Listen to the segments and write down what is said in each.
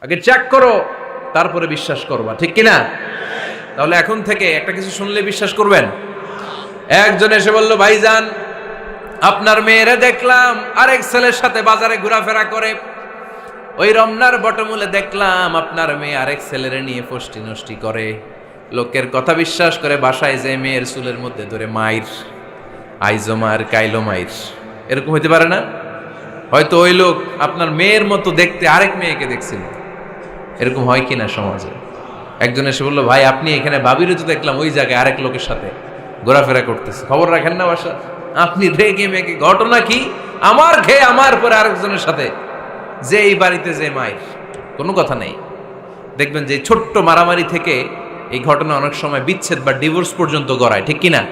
আগে চেক করো, তারপরে বিশ্বাস করবা, ঠিক কিনা? তাহলে এখন থেকে একটা কিছু শুনলে বিশ্বাস করবেন? একজন এসে বলল, ভাইজান আপনার মেয়েরা দেখলাম আরেক ছেলের সাথে বাজারে ঘোরাফেরা করে, ওই রমনার বটমূলে দেখলাম আপনার মেয়ে আরেক ছেলেরে নিয়ে ফষ্টি নষ্টি করে, লোকের কথা বিশ্বাস করে বাসায় যে মেয়ের চুলের মধ্যে ধরে মাইর, আইজো মায়ের কাইলো মাইর। এরকম হইতে পারে না? হয়তো ওই লোক আপনার মেয়ের মতো দেখতে আরেক মেয়েকে দেখছিল। এরকম হয় কিনা সমাজে? একজন এসে বললো, ভাই আপনি এখানে ভাবিরে তো দেখলাম ওই জায়গায় আরেক লোকের সাথে ঘোরাফেরা করতেছে, খবর রাখেন না বাসা? আপনি রেগে মেগে, ঘটনা কি? আমার খেয়ে আমার পরে আরেকজনের সাথে, যে এই বাড়িতে যে মায়ের, কোনো কথা নেই। দেখবেন যে ছোট্ট মারামারি থেকে এই ঘটনা অনেক সময় বিচ্ছেদ বা ডিভোর্স পর্যন্ত গড়ায়, ঠিক কিনা?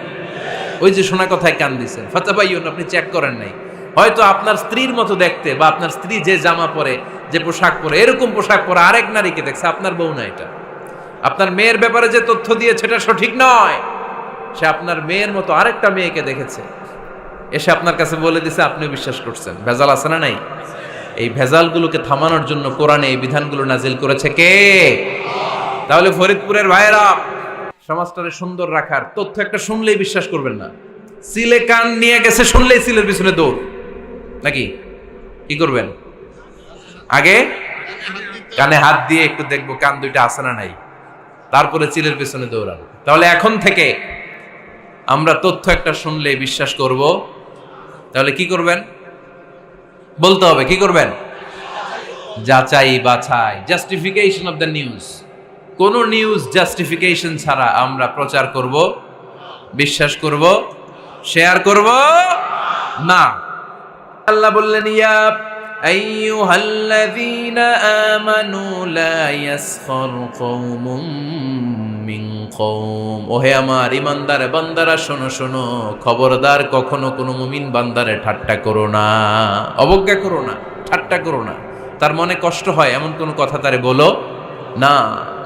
ওই যে শোনা কথায় কান দিচ্ছেন, ফাতাবাইয়ুন, আপনি চেক করেন নাই। হয়তো আপনার স্ত্রীর মতো দেখতে বা আপনার স্ত্রী যে জামা পরে, যে পোশাক পরে, এরকম পোশাক পরে আরেক নারীকে দেখছে, আপনার বউ না এটা। আপনার মেয়ের ব্যাপারে যে তথ্য দিয়েছে এটা সঠিক নয়, সে আপনার মেয়ের মতো আরেকটা মেয়েকে দেখেছে, এসে আপনার কাছে বলে দিছে, আপনিও বিশ্বাস করছেন। ভেজাল আছে না নাই? এই ভেজালগুলোকে থামানোর জন্য কোরআনে এই বিধানগুলো নাজিল করেছে কে? তাহলে ফরিদপুরের ভাইয়েরা, সমাজটারে সুন্দর রাখার তথ্য একটা শুনলেই বিশ্বাস করবেন না। সিলে কান নিয়ে গেছে শুনলেই সিলের পিছনে দৌড়, নাকি? কি করবেন? আগে কানে হাত দিয়ে একটু দেখবো কান দুইটা আছে না নাই, তারপরে চিলের পিছনে দৌড়ানো। তাহলে এখন থেকে আমরা তথ্য একটা শুনলেই বিশ্বাস করব। তাহলে কি করবেন? বলতে হবে কি করবেন? যাচাই বাছাই, জাস্টিফিকেশন অফ দ্য নিউজ। কোন নিউজ জাস্টিফিকেশন ছাড়া আমরা প্রচার করব, বিশ্বাস করব, শেয়ার করব না। আল্লাহ বললেন, ইয়া আইয়ুহাল্লাযীনা আমানু লা ইয়াসখার কওমুম মিন কওম। ওহে আমার ঈমানদার বান্দারা, শোনো শোনো, খবরদার কখনো কোনো মুমিন বান্দারে ঠাট্টা করো না, অবজ্ঞা করো না, ঠাট্টা করো না। তার মনে কষ্ট হয় এমন কোনো কথা তারে বলো না।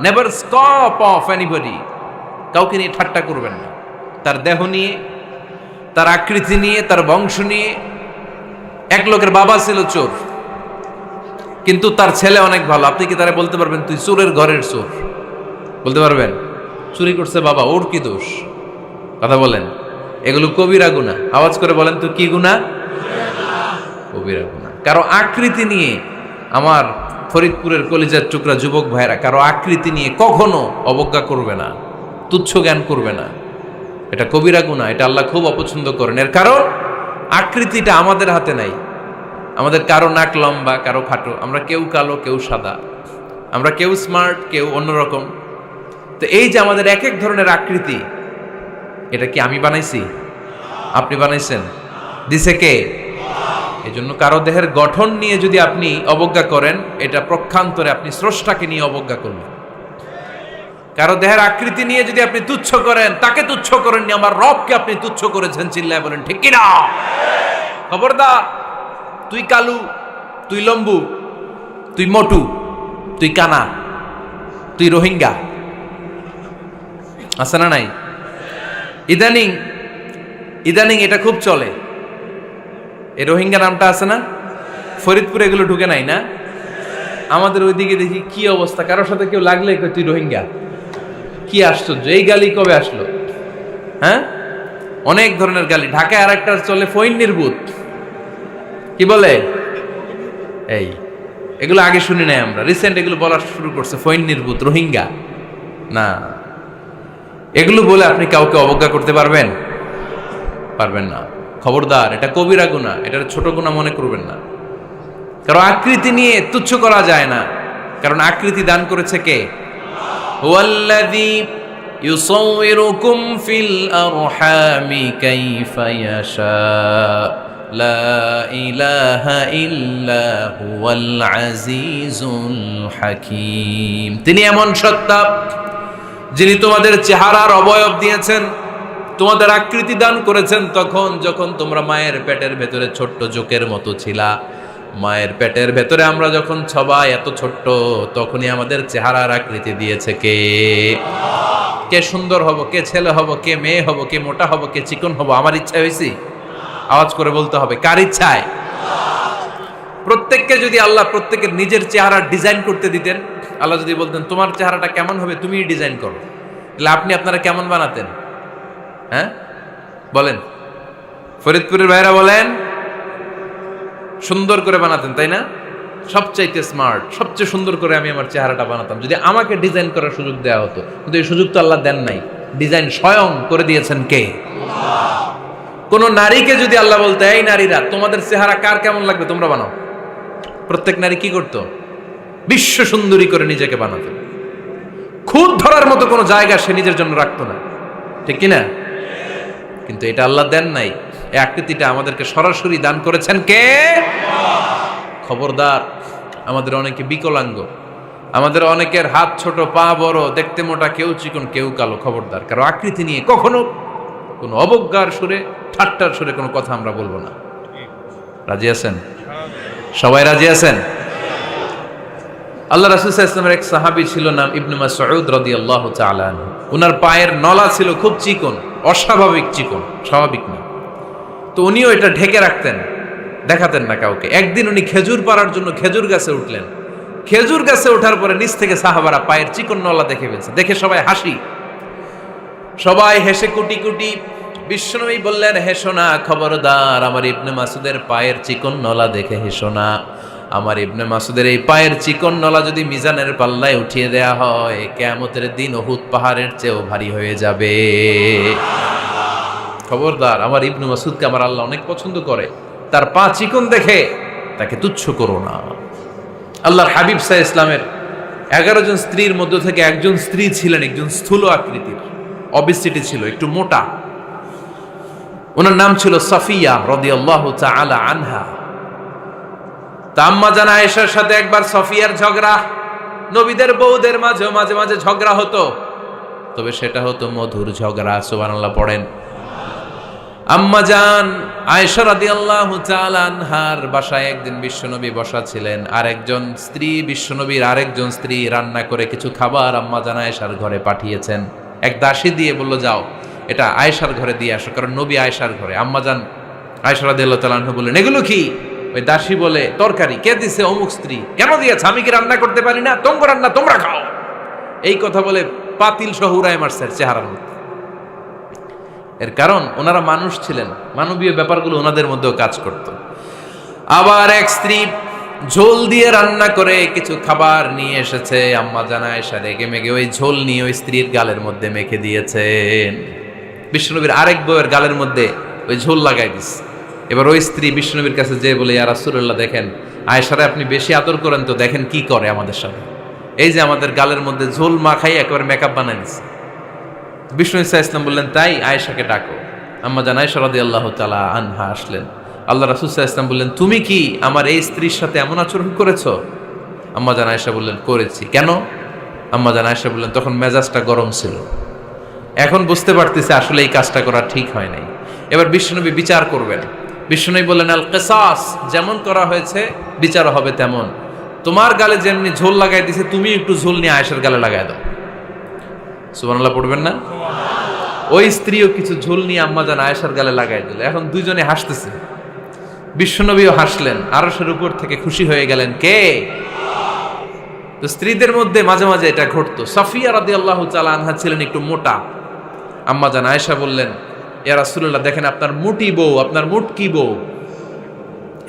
নেভার স্কপ অফ এনিবডি, কাউকে নিয়ে ঠাট্টা করবেন না। তার দেহ নিয়ে, তার আকৃতি নিয়ে, তার বংশ নিয়ে। এক লোকের বাবা ছিল চোর, কিন্তু তার ছেলে অনেক ভালো। আপনি কি তারা বলতে পারবেন তুই চোরের ঘরের চোর? বলতে পারবেন? চুরি করছে বাবা, ওর কি দোষ? কথা বলেন। এগুলো কবিরা গুনাহ। আওয়াজ করে বলেন তো, কি গুনাহ? কবিরা গুনাহ। কারো আকৃতি নিয়ে, আমার ফরিদপুরের কলিজার টুকরা যুবক ভাইরা, কারো আকৃতি নিয়ে কখনো অবজ্ঞা করবে না, তুচ্ছ জ্ঞান করবে না। এটা কবিরা গুনাহ, এটা আল্লাহ খুব অপছন্দ করেন। এর কারণ আকৃতিটা আমাদের হাতে নাই। আমাদের কারো নাক লম্বা, কারো খাটো, আমরা কেউ কালো, কেউ সাদা, আমরা কেউ স্মার্ট, কেউ অন্যরকম। তো এই যে আমাদের এক এক ধরনের আকৃতি, এটা কি আমি বানাইছি? আপনি বানাইছেন? দিছে কে? এই জন্য কারো দেহের গঠন নিয়ে যদি আপনি অবজ্ঞা করেন, এটা প্রক্ষান্তরে আপনি স্রষ্টাকে নিয়ে অবজ্ঞা করলেন। কারো দেহের আকৃতি নিয়ে যদি আপনি তুচ্ছ করেন, তাকে তুচ্ছ করেননি, আমার রবকে আপনি তুচ্ছ করেছেন। চিল্লায় বলেন ঠিক কিনা? খবরদার, তুই কালু, তুই লম্বু, তুই মোটু, তুই কানা, তুই রোহিঙ্গা, আছে না নাই? ইদানিং ইদানিং এটা খুব চলে। এই রোহিঙ্গা নামটা আছে না? ফরিদপুরে এগুলো ঢুকে নাই না? আমাদের ওইদিকে দেখি কি অবস্থা, কারোর সাথে কেউ লাগলে তুই রোহিঙ্গা। কি আশ্চর্য, এই গালি কবে আসলো? হ্যাঁ, অনেক ধরনের গালি। ঢাকায় আর একটা চলে ফইন্নির ভূত, কি বলে? এই এগুলো আগে শুনি নাই আমরা, রিসেন্ট এগুলো বলা শুরু করছে, ফইন্নির ভূত, রোহিঙ্গা। না, এগুলো বলে আপনি কাউকে অবজ্ঞা করতে পারবেন? পারবেন না। খবরদার, এটা কবিরা গুনাহ, এটা ছোট গুনাহ মনে করবেন না। কারণ আকৃতি নিয়ে তুচ্ছ করা যায় না, কারণ আকৃতি দান করেছে কে? হুয়াল্লাযী ইউসাউইরুকুম ফিল আরহামি কাইফা ইয়াশা, লা ইলাহা ইল্লা হুয়াল আজিজুল হাকীম। তিনি এমন সত্তা যিনি তোমাদের চেহারার অবয়ব দিয়েছেন, তোমাদের আকৃতি দান করেছেন তখন যখন তোমরা মায়ের পেটের ভেতরে ছোট্ট জোকের মতো ছিলা। মায়ের পেটের ভেতরে আমরা যখন সবাই এত ছোট্ট, তখনই আমাদের চেহারার আকৃতি দিয়েছে কে? কে সুন্দর হব, কে ছেলে হব, কে মেয়ে হব, কে মোটা হব, কে চিকন হব, আমার ইচ্ছা হয়েছি? আওয়াজ করে বলতে হবে, কার ইচ্ছায়? প্রত্যেককে যদি আল্লাহ প্রত্যেকের নিজের চেহারা ডিজাইন করতে দিতেন, আল্লাহ যদি বলতেন তোমার চেহারাটা কেমন হবে তুমিই ডিজাইন করো, তাহলে আপনি আপনারা কেমন বানাতেন? হ্যাঁ বলেন, ফরিদপুরের ভাইরা বলেন, সুন্দর করে বানাতেন তাই না? সবচাইতে স্মার্ট, সবচেয়ে সুন্দর করে আমি আমার চেহারাটা বানাতাম যদি আমাকে ডিজাইন করার সুযোগ দেওয়া হতো। কিন্তু এই সুযোগ তো আল্লাহ দেন নাই। ডিজাইন স্বয়ং করে দিয়েছেন কে? কোন নারীকে যদি আল্লাহ বলতে এই নারীরা তোমাদের চেহারা কার কেমন লাগবে তোমরা বানাও, প্রত্যেক নারী কি করতো? বিশ্ব সুন্দরী করে নিজেকে বানাতো। খুদ ধরার মতো কোনো জায়গা সে নিজের জন্য রাখতো না, ঠিক কিনা? কিন্তু এটা আল্লাহ দেন নাই। এই আকৃতিটা আমাদেরকে সরাসরি দান করেছেন কে? খবরদার, আমাদের অনেকে বিকলাঙ্গ, আমাদের অনেকের হাত ছোট, পা বড়, দেখতে মোটা, কেউ চিকন কেউ কালো। খবরদার, কারো আকৃতি নিয়ে কখনো কোনো অবজ্ঞার সুরে, ঠাট্টার সুরে কোনো কথা আমরা বলবো না। রাজি আছেন? সবাই রাজি আছেন? আল্লাহ রাসূল সাল্লাল্লাহু আলাইহি ওয়াসাল্লামের এক সাহাবী ছিল, নাম ইবনে মাসউদ রাদিয়াল্লাহু তাআলা আনহু। ওনার পায়ের নলা ছিল খুব চিকন, অস্বাভাবিক চিকন, স্বাভাবিক না। তো উনিও এটা ঢেকে রাখতেন, দেখাতেন না কাউকে। একদিন উনি খেজুর পাড়ার জন্য খেজুর গাছে উঠলেন। খেজুর গাছে ওঠার পরে নিচ থেকে সাহাবারা পায়ের চিকন নলা দেখে ফেলছে। দেখে সবাই হাসি, সবাই হেসে কুটি কুটি। বিশ্বনবী বললেন, হেসো না, খবরদার, আমার ইবনে মাসুদের পায়ের চিকন নলা দেখে হেসো না। আমার ইবনে মাসুদের এই পায়ের চিকন নলা যদি মিজানের পাল্লায় উঠিয়ে দেয়া হয়, কিয়ামতের দিন উহুদ পাহাড়ের চেয়েও ভারী হয়ে যাবে। খবরদার, আমার ইবনে মাসুদকে আমার আল্লাহ অনেক পছন্দ করে, তার পা চিকন দেখে তাকে তুচ্ছ করো না। আল্লাহর হাবিব সাল্লাল্লাহু আলাইহি ইসলামের 11 জন স্ত্রীর মধ্য থেকে একজন স্ত্রী ছিলেন একজন স্থূল আকৃতির, অবিসিটি ছিল, একটু মোটা। ওনার নাম ছিল সাফিয়া রাদিয়াল্লাহু তাআলা আনহা। আম্মা জান আয়েশার সাথে একবার সাফিয়ার ঝগড়া। নবীদের বউদের মাঝে মাঝে মাঝে ঝগড়া হতো, তবে সেটা হতো মধুর ঝগড়া। সুবহানাল্লাহ পড়েন। আম্মা জান আয়েশা রাদিয়াল্লাহু তাআলা আনহার বাসায় একদিন বিশ্বনবী বসা ছিলেন। আরেকজন স্ত্রী, বিশ্বনবীর আরেকজন স্ত্রী রান্না করে কিছু খাবার আম্মা জান আয়েশার ঘরে পাঠিয়েছেন। এক দাসী দিয়ে বলল, যাও এটা আয়েশার ঘরে দিয়ে আসো, কারণ নবী আয়েশার ঘরে। আম্মা জান আয়েশা রাদিয়াল্লাহু তাআলা আনহা বললেন, এগুলো কি? ওই দাসী বলে, তরকারি। কে দিছে? অমুক স্ত্রী। কেন দিয়েছে? আমি কি রান্না করতে পারি না? তোমরা রান্না তোমরা খাও। এই কথা বলে পাতিল সহ উড়ায় মারছে চেহারার মধ্যে। এর কারণ ওনারা মানুষ ছিলেন, মানবীয় ব্যাপারগুলো ওনাদের মধ্যেও কাজ করত। আবার এক স্ত্রী ঝোল দিয়ে রান্না করে কিছু খাবার নিয়ে এসেছে। আম্মা জান আয়েশা রেগে মেগে ওই ঝোল নিয়ে ওই স্ত্রীর গালের মধ্যে মেখে দিয়েছেন। বিশ্বনবীর আরেক বউয়ের গালের মধ্যে ওই ঝোল লাগাই দিচ্ছে। এবার ওই স্ত্রী বিশ্বনবীর কাছে যেয়ে বলে, ইয়া রাসূলুল্লাহ, দেখেন আয়েশারে আপনি বেশি আদর করেন তো, দেখেন কি করে আমাদের সাথে। এই যে আমাদের গালের মধ্যে ঝোল মাখাই একেবারে মেকআপ বানাই দিচ্ছে। বিষ্ণু ইসা ইসলাম বললেন, তাই আয়েশাকে ডাকো। আম্মা জান আয়েশা রাদিয়াল্লাহু তাআলা আনহা আসলেন। আল্লাহ রাসূল সাল্লাল্লাহু আলাইহি ওয়াসাল্লাম বললেন, তুমি কি আমার এই স্ত্রীর সাথে এমন আচরণ করেছো? আম্মা জান আয়েশা বললেন, করেছি। কেন? আম্মা জান আয়েশা বললেন, তখন মেজাজটা গরম ছিল, এখন বুঝতে পারতেছে আসলে এই কাজটা করা ঠিক হয় নাই। এবার বিশ্বনবী বিচার করবেন। বিশ্বনবী বললেন, আল কিসাস, যেমন করা হয়েছে বিচার হবে তেমন। তোমার গালে যেমনি ঝোল লাগাই দিছে, তুমি একটু ঝোল নিয়ে আয়েশার গালে লাগাই দাও। সুবহানাল্লাহ পড়বেন না? ওই স্ত্রীও কিছু ঝোল নিয়ে আম্মা জান আয়েশার গালে লাগাই দিল। এখন দুইজনে হাসতেছে, বিশ্বনবীও হাসলেন, আরশের উপর থেকে খুশি হয়ে গেলেন। কে? তো স্ত্রীদের মধ্যে মাঝে মাঝে এটা ঘটতো। সাফিয়া রাদিয়াল্লাহু তাআলা আনহা ছিলেন একটু মোটা। আম্মা জান আয়েশা বললেন, ইয়া রাসূলুল্লাহ, দেখেন আপনার মুটি বউ, আপনার মুটকি বউ,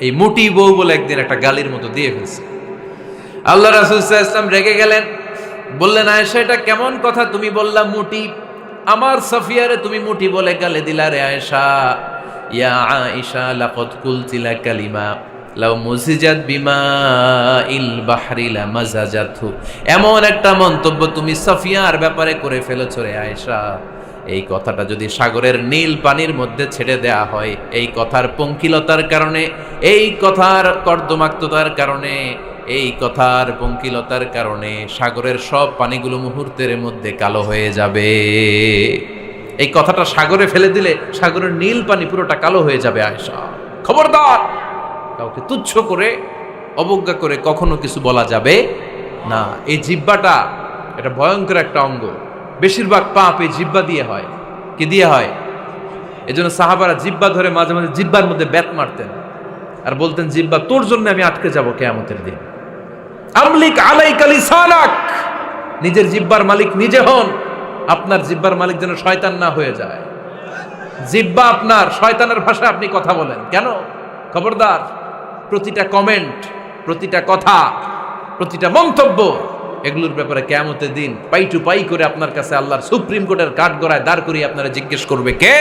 এই মুটি বউ বলে একদিন একটা গালির মতো দিয়ে ফেলছে। আল্লাহ রাসূল সাল্লাল্লাহু আলাইহি ওয়াসাল্লাম রেগে গেলেন, বললেন, আয়েশা এটা কেমন কথা তুমি বললা মুটি? আমার সাফিয়ারে তুমি মুটি বলে গালে দিলা রে আয়েশা। ইয়া আয়েশা লাকাদ কুলতি লা কালিমা লাউ মুজিজাত বিমা ইল বাহরি লা মাজাজাতহু। এমন একটা মন্তব্য তুমি সাফিয়ার ব্যাপারে করে ফেলেছো রে আয়েশা, এই কথাটা যদি সাগরের নীল পানির মধ্যে ছেড়ে দেয়া হয়, এই কথার পঙ্কিলতার কারণে, এই কথার কর্দমাক্ততার কারণে, এই কথার পঙ্কিলতার কারণে সাগরের সব পানিগুলো মুহূর্তের মধ্যে কালো হয়ে যাবে। এই কথাটা সাগরে ফেলে দিলে সাগরের নীল পানি পুরোটা কালো হয়ে যাবে। আয়েশা, খবরদার, কাউকে তুচ্ছ করে অবজ্ঞা করে কখনো কিছু বলা যাবে না। এই জিহ্বাটা এটা ভয়ঙ্কর একটা অঙ্গ। বেশিরভাগ পাপ এই জিহ্বা দিয়ে হয়। কি দিয়ে হয়? এজন্য সাহাবারা জিহ্বা ধরে মাঝে মাঝে জিহ্বার মধ্যে ব্যাত মারতেন। আর বলতেন জিহ্বা তোর জন্য আমি আটকে যাব কিয়ামতের দিন। আমলিক আলাইকা লিসানাক, নিজের জিহ্বার মালিক নিজে হন। আপনার জিহ্বার মালিক যেন শয়তান না হয়ে যায়। জিহ্বা আপনার, শয়তানের ভাষায় আপনি কথা বলেন কেন? খবরদার, প্রতিটা কমেন্ট, প্রতিটা কথা, প্রতিটা মন্তব্য, এগুলোর ব্যাপারে কিয়ামতের দিন পাই টু পাই করে আপনার কাছে আল্লাহর সুপ্রিম কোর্টের কাঠগড়ায় দাঁড় করিয়ে আপনারা জিজ্ঞেস করবে কে?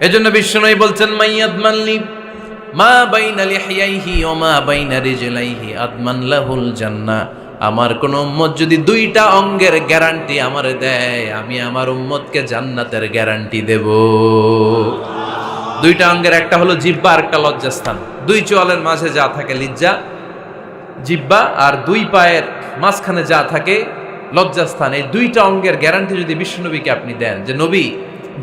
এজন্য বিশ্বনবী বলছেন মাইয়াদমানলি মা বাইনা লিহিয়াইহি ওয়া মা বাইনা রিজলাইহি আদমান লাহুল জান্নাহ। আমার কোন উম্মত যদি দুইটা অঙ্গের গ্যারান্টি আমারে দেয়, আমি আমার উম্মতকে জান্নাতের গ্যারান্টি দেব। দুইটা অঙ্গের, একটা হলো জিহ্বা আর একটা লজ্জাস্থান। দুই চোয়ালের মাঝে যা থাকে লিজ্জা জিহ্বা, আর দুই পায়ের মাঝখানে যা থাকে লজ্জাস্থান। এই দুইটা অঙ্গের গ্যারান্টি যদি বিশ্বনবীকে আপনি দেন যে নবী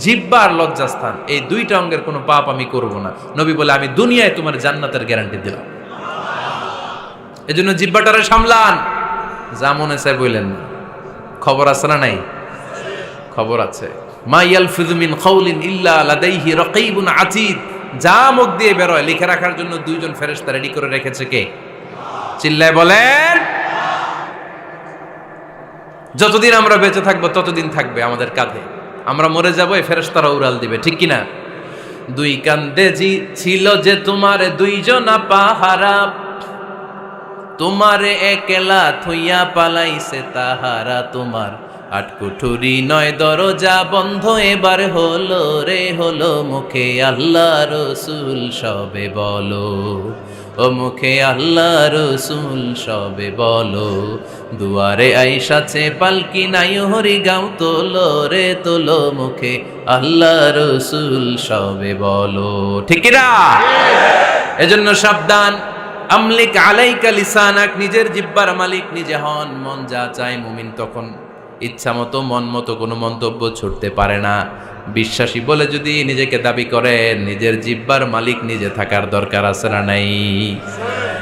জিহ্বা আর লজ্জাস্থান এই দুইটা অঙ্গের কোনো পাপ আমি করব না, নবী বলে আমি দুনিয়ায় তোমার জান্নাতের গ্যারান্টি দিলাম। এজন্য জিহ্বাটারে সামলান, যা মনে চায় বললেন না। খবর আছে না নাই? খবর আছে। মা ইয়ালফিযু মিন কাউলিন ইল্লা লাদাইহি রাকীবুন আতীদ। যা মুখ দিয়ে বের হয় লিখে রাখার জন্য দুইজন ফেরেশতা রেডি করে রেখেছে কে? চিল্লায় বলেন। যতদিন আমরা বেঁচে থাকবো ততদিন থাকবে আমাদের কাঁধে। আমরা মরে যাবো, এই ফেরেশতারা উড়াল দিবে, ঠিক কিনা? দুই কান্দে জি ছিল যে তোমার দুইজনা পাহারা, তোমারে একলা থইয়া পালাইছে তাহারা। তোমার আটকুঠুরি নয় দরজা বন্ধ এবার হলো রে হলো, মুখে আল্লাহ রসুল সবে বলো, ও মুখে আল্লাহ রসুল সবে বলো। দুয়ারে আইসাছে পালকি নাই হরি গাও তোলো রে তোলো, মুখে আল্লাহ রসুল সবে বলো, ঠিক না? এজন্য সাবধান। আমলিক আলাইকা লিসানাক, নিজের জিহ্বার মালিক নিজে হন। মন যা চায় মুমিন তখন ইচ্ছা মতো মন মতো কোনো মন্তব্য ছুটতে পারে না। বিশ্বাসী বলে যদি নিজেকে দাবি করেন, নিজের জিহ্বার মালিক নিজে থাকার দরকার আছে না নাই?